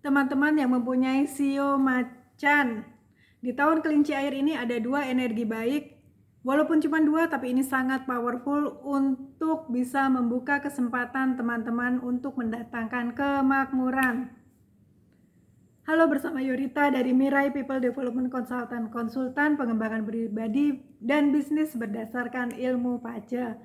Teman-teman yang mempunyai sio macan, di tahun kelinci air ini ada 2 energi baik. Walaupun cuma 2, tapi ini sangat powerful untuk bisa membuka kesempatan teman-teman untuk mendatangkan kemakmuran. Halo, bersama Yorita dari Mirai People Development Consultant, konsultan pengembangan pribadi dan bisnis berdasarkan ilmu paja.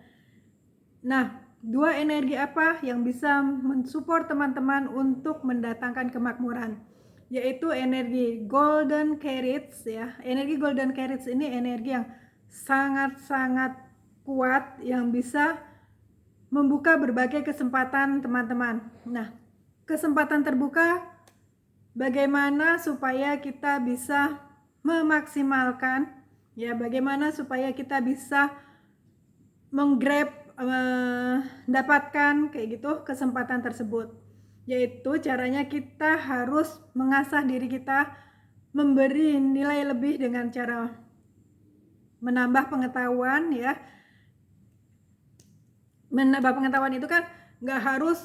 Nah, 2 energi apa yang bisa mensupport teman-teman untuk mendatangkan kemakmuran? Yaitu energi golden carrots ya. Energi golden carrots ini energi yang sangat-sangat kuat yang bisa membuka berbagai kesempatan teman-teman. Nah, kesempatan terbuka bagaimana supaya kita bisa memaksimalkan ya, bagaimana supaya kita bisa menggrab mendapatkan kayak gitu kesempatan tersebut. Yaitu caranya kita harus mengasah diri kita, memberi nilai lebih dengan cara menambah pengetahuan ya. Menambah pengetahuan itu kan nggak harus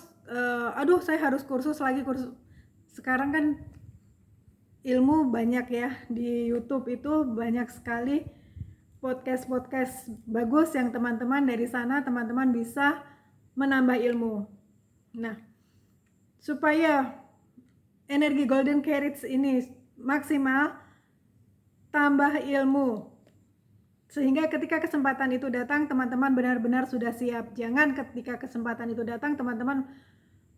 aduh saya harus kursus lagi kursus. Sekarang kan ilmu banyak ya, di YouTube itu banyak sekali podcast bagus yang teman-teman dari sana teman-teman bisa menambah ilmu. Nah, supaya energi golden carrots ini maksimal, tambah ilmu. Sehingga ketika kesempatan itu datang, teman-teman benar-benar sudah siap. Jangan ketika kesempatan itu datang, teman-teman,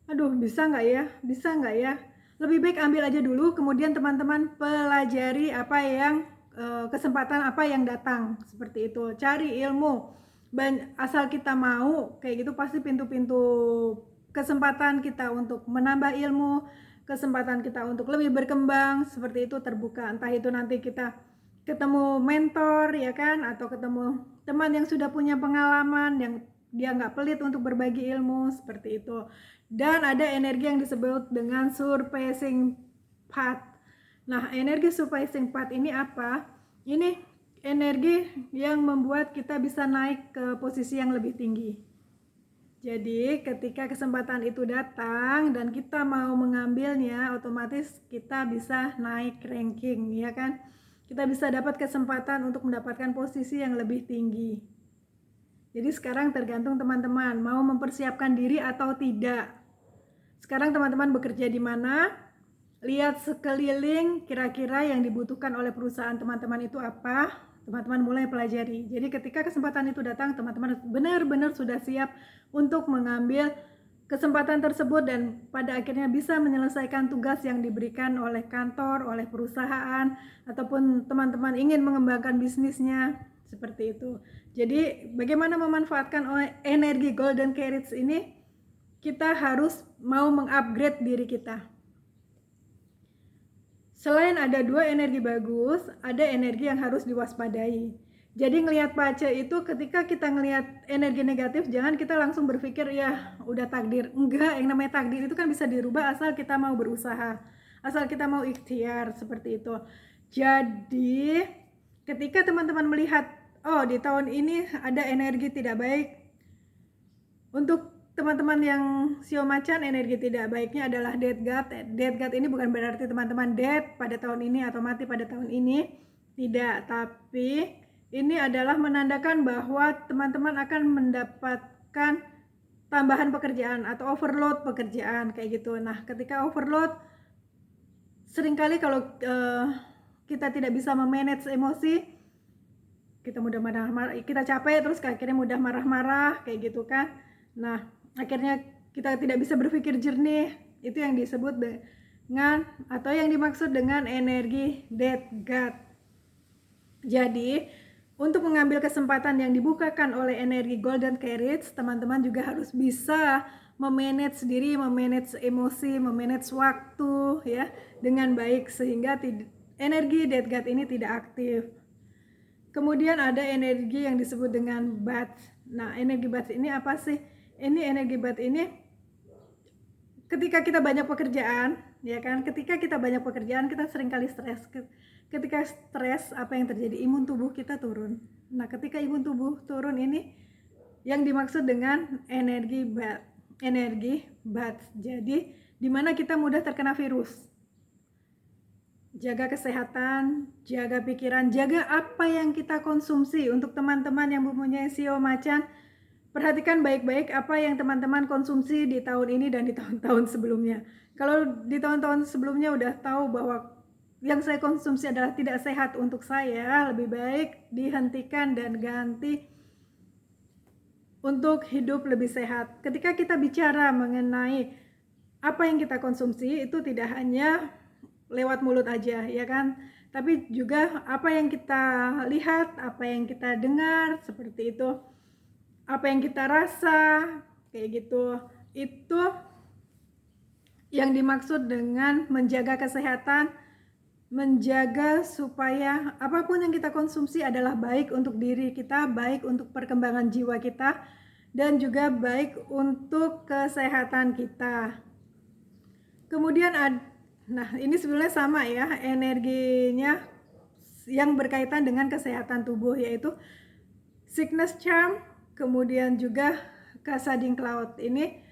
aduh bisa nggak ya, bisa nggak ya. Lebih baik ambil aja dulu, kemudian teman-teman pelajari apa yang kesempatan apa yang datang, seperti itu. Cari ilmu, asal kita mau kayak gitu, pasti pintu-pintu kesempatan kita untuk menambah ilmu, kesempatan kita untuk lebih berkembang seperti itu terbuka. Entah itu nanti kita ketemu mentor ya kan, atau ketemu teman yang sudah punya pengalaman, yang dia nggak pelit untuk berbagi ilmu seperti itu. Dan ada energi yang disebut dengan surpassing path. Nah, energi surpassing path ini apa? Ini energi yang membuat kita bisa naik ke posisi yang lebih tinggi. Jadi ketika kesempatan itu datang dan kita mau mengambilnya, otomatis kita bisa naik ranking ya kan. Kita bisa dapat kesempatan untuk mendapatkan posisi yang lebih tinggi. Jadi sekarang tergantung teman-teman mau mempersiapkan diri atau tidak. Sekarang teman-teman bekerja di mana? Lihat sekeliling kira-kira yang dibutuhkan oleh perusahaan teman-teman itu apa, teman-teman mulai pelajari. Jadi ketika kesempatan itu datang, teman-teman benar-benar sudah siap untuk mengambil kesempatan tersebut dan pada akhirnya bisa menyelesaikan tugas yang diberikan oleh kantor, oleh perusahaan, ataupun teman-teman ingin mengembangkan bisnisnya, seperti itu. Jadi bagaimana memanfaatkan energi golden carrots ini? Kita harus mau mengupgrade diri kita. Selain ada 2 energi bagus, ada energi yang harus diwaspadai. Jadi ngelihat pace itu ketika kita ngelihat energi negatif, jangan kita langsung berpikir ya udah takdir. Enggak, yang namanya takdir itu kan bisa dirubah asal kita mau berusaha, asal kita mau ikhtiar, seperti itu. Jadi ketika teman-teman melihat, oh di tahun ini ada energi tidak baik, untuk teman-teman yang sio macan, energi tidak baiknya adalah death guard. Death guard ini bukan berarti teman-teman dead pada tahun ini atau mati pada tahun ini, tidak, tapi ini adalah menandakan bahwa teman-teman akan mendapatkan tambahan pekerjaan atau overload pekerjaan kayak gitu. Nah, ketika overload, seringkali kalau kita tidak bisa memanage emosi, kita mudah marah-marah, kita capek terus akhirnya mudah marah-marah kayak gitu kan. Nah, akhirnya kita tidak bisa berpikir jernih. Itu yang disebut dengan atau yang dimaksud dengan energi death guard. Jadi untuk mengambil kesempatan yang dibukakan oleh energi golden carrots, teman-teman juga harus bisa memanage diri, memanage emosi, memanage waktu ya dengan baik sehingga energi death guard ini tidak aktif. Kemudian ada energi yang disebut dengan bat. Nah, energi bat ini apa sih? Ini energi bat ini ketika kita banyak pekerjaan, ya kan? Ketika kita banyak pekerjaan, kita seringkali stres. Ketika stres, apa yang terjadi? Imun tubuh kita turun. Nah, ketika imun tubuh turun ini yang dimaksud dengan energi bat. Jadi di mana kita mudah terkena virus. Jaga kesehatan, jaga pikiran, jaga apa yang kita konsumsi. Untuk teman-teman yang mempunyai Shio Macan, perhatikan baik-baik apa yang teman-teman konsumsi di tahun ini dan di tahun-tahun sebelumnya. Kalau di tahun-tahun sebelumnya udah tahu bahwa yang saya konsumsi adalah tidak sehat untuk saya, lebih baik dihentikan dan ganti untuk hidup lebih sehat. Ketika kita bicara mengenai apa yang kita konsumsi, itu tidak hanya lewat mulut aja, ya kan? Tapi juga apa yang kita lihat, apa yang kita dengar, seperti itu. Apa yang kita rasa, kayak gitu. Itu yang dimaksud dengan menjaga kesehatan, menjaga supaya apapun yang kita konsumsi adalah baik untuk diri kita, baik untuk perkembangan jiwa kita, dan juga baik untuk kesehatan kita. Kemudian nah ini sebenarnya sama ya, energinya yang berkaitan dengan kesehatan tubuh, yaitu sickness charm, kemudian juga Kassadin Cloud. Ini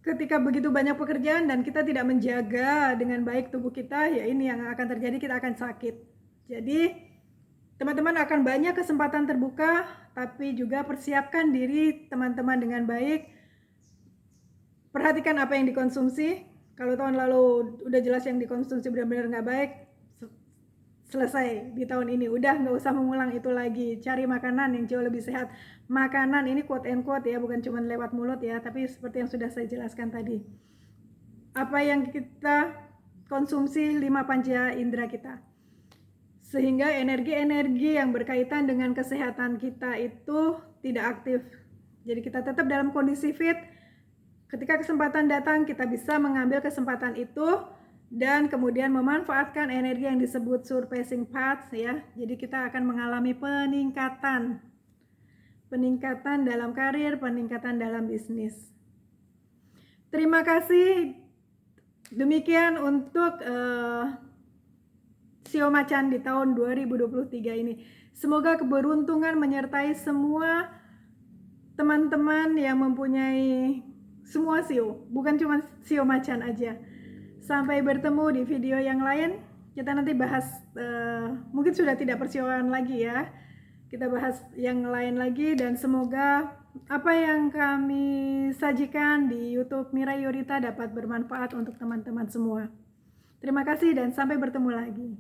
ketika begitu banyak pekerjaan dan kita tidak menjaga dengan baik tubuh kita, ya ini yang akan terjadi, kita akan sakit. Jadi teman-teman akan banyak kesempatan terbuka, tapi juga persiapkan diri teman-teman dengan baik. Perhatikan apa yang dikonsumsi. Kalau tahun lalu udah jelas yang dikonsumsi benar-benar nggak baik, selesai di tahun ini, udah nggak usah mengulang itu lagi. Cari makanan yang jauh lebih sehat. Makanan ini quote and quote ya, bukan cuma lewat mulut ya, tapi seperti yang sudah saya jelaskan tadi, apa yang kita konsumsi 5 panca indera kita, sehingga energi-energi yang berkaitan dengan kesehatan kita itu tidak aktif. Jadi kita tetap dalam kondisi fit. Ketika kesempatan datang, kita bisa mengambil kesempatan itu dan kemudian memanfaatkan energi yang disebut surpassing paths ya. Jadi kita akan mengalami peningkatan dalam karir, peningkatan dalam bisnis. Terima kasih. Demikian untuk Shio Macan di tahun 2023 ini. Semoga keberuntungan menyertai semua teman-teman yang mempunyai semua Shio, bukan cuma Shio Macan aja. Sampai bertemu di video yang lain. Kita nanti bahas, mungkin sudah tidak persioan lagi ya. Kita bahas yang lain lagi, dan semoga apa yang kami sajikan di YouTube Mirai Yurita dapat bermanfaat untuk teman-teman semua. Terima kasih dan sampai bertemu lagi.